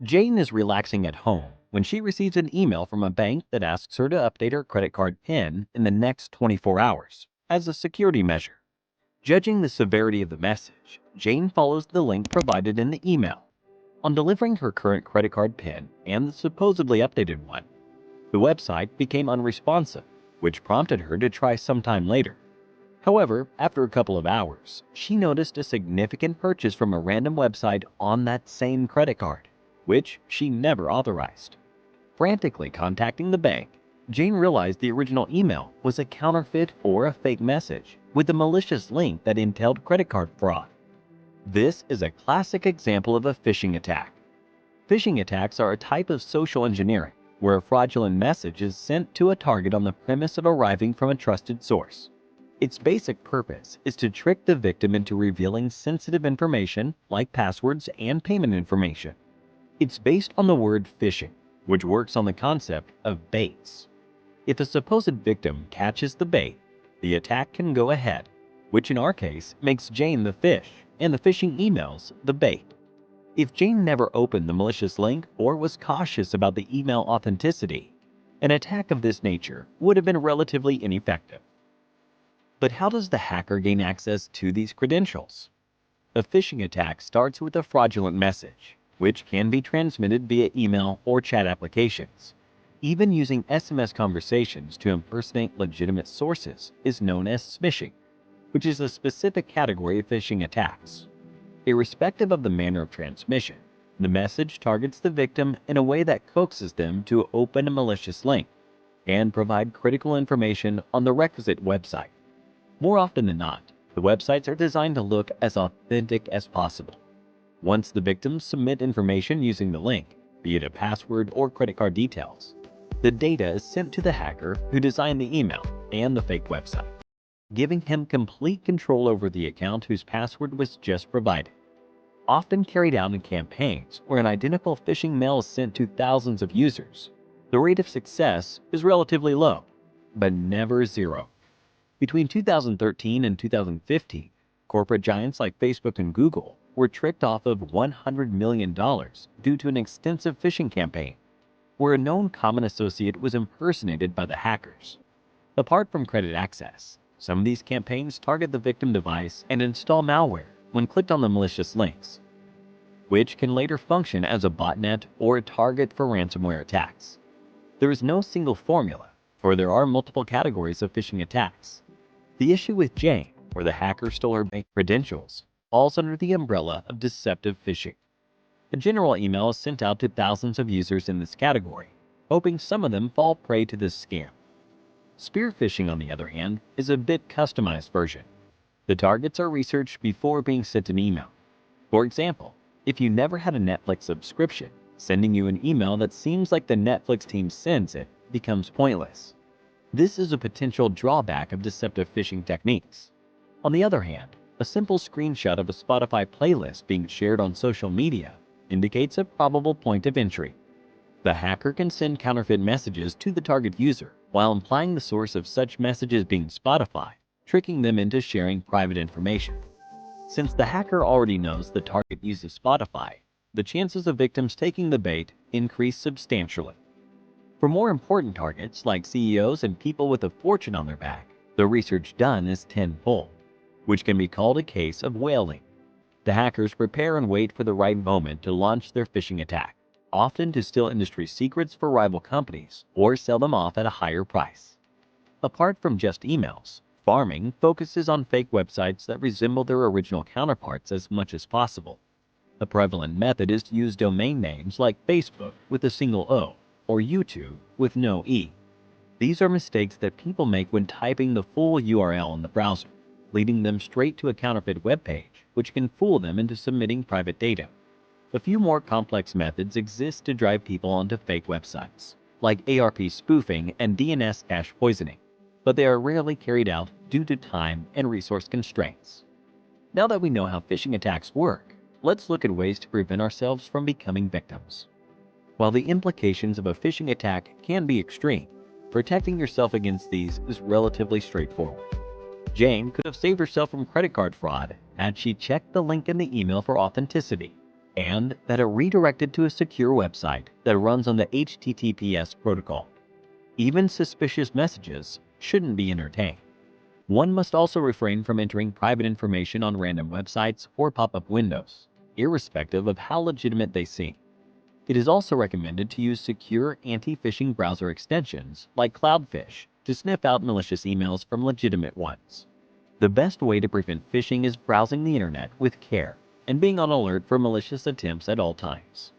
Jane is relaxing at home when she receives an email from a bank that asks her to update her credit card PIN in the next 24 hours as a security measure. Judging the severity of the message, Jane follows the link provided in the email. On delivering her current credit card PIN and the supposedly updated one, the website became unresponsive, which prompted her to try sometime later. However, after a couple of hours, she noticed a significant purchase from a random website on that same credit card, which she never authorized. Frantically contacting the bank, Jane realized the original email was a counterfeit or a fake message with a malicious link that entailed credit card fraud. This is a classic example of a phishing attack. Phishing attacks are a type of social engineering where a fraudulent message is sent to a target on the premise of arriving from a trusted source. Its basic purpose is to trick the victim into revealing sensitive information like passwords and payment information. It's based on the word phishing, which works on the concept of baits. If a supposed victim catches the bait, the attack can go ahead, which in our case makes Jane the fish and the phishing emails the bait. If Jane never opened the malicious link or was cautious about the email authenticity, an attack of this nature would have been relatively ineffective. But how does the hacker gain access to these credentials? A phishing attack starts with a fraudulent message, which can be transmitted via email or chat applications. Even using SMS conversations to impersonate legitimate sources is known as smishing, which is a specific category of phishing attacks. Irrespective of the manner of transmission, the message targets the victim in a way that coaxes them to open a malicious link and provide critical information on the requisite website. More often than not, the websites are designed to look as authentic as possible. Once the victims submit information using the link, be it a password or credit card details, the data is sent to the hacker who designed the email and the fake website, giving him complete control over the account whose password was just provided. Often carried out in campaigns where an identical phishing mail is sent to thousands of users, the rate of success is relatively low, but never zero. Between 2013 and 2015, corporate giants like Facebook and Google were tricked off of $100 million due to an extensive phishing campaign, where a known common associate was impersonated by the hackers. Apart from credit access, some of these campaigns target the victim device and install malware when clicked on the malicious links, which can later function as a botnet or a target for ransomware attacks. There is no single formula, for there are multiple categories of phishing attacks. The issue with Jane, where the hacker stole her bank credentials, falls under the umbrella of deceptive phishing. A general email is sent out to thousands of users in this category, hoping some of them fall prey to this scam. Spear phishing, on the other hand, is a bit customized version. The targets are researched before being sent an email. For example, if you never had a Netflix subscription, sending you an email that seems like the Netflix team sends it becomes pointless. This is a potential drawback of deceptive phishing techniques. On the other hand, a simple screenshot of a Spotify playlist being shared on social media indicates a probable point of entry. The hacker can send counterfeit messages to the target user while implying the source of such messages being Spotify, tricking them into sharing private information. Since the hacker already knows the target uses Spotify, the chances of victims taking the bait increase substantially. For more important targets like CEOs and people with a fortune on their back, the research done is tenfold, which can be called a case of whaling. The hackers prepare and wait for the right moment to launch their phishing attack, often to steal industry secrets for rival companies or sell them off at a higher price. Apart from just emails, farming focuses on fake websites that resemble their original counterparts as much as possible. A prevalent method is to use domain names like Facebook with a single O or YouTube with no E. These are mistakes that people make when typing the full URL in the browser, leading them straight to a counterfeit web page, which can fool them into submitting private data. A few more complex methods exist to drive people onto fake websites, like ARP spoofing and DNS cache poisoning, but they are rarely carried out due to time and resource constraints. Now that we know how phishing attacks work, let's look at ways to prevent ourselves from becoming victims. While the implications of a phishing attack can be extreme, protecting yourself against these is relatively straightforward. Jane could have saved herself from credit card fraud had she checked the link in the email for authenticity, and that are redirected to a secure website that runs on the HTTPS protocol. Even suspicious messages shouldn't be entertained. One must also refrain from entering private information on random websites or pop-up windows, irrespective of how legitimate they seem. It is also recommended to use secure anti-phishing browser extensions like Cloudfish to sniff out malicious emails from legitimate ones. The best way to prevent phishing is browsing the internet with care and being on alert for malicious attempts at all times.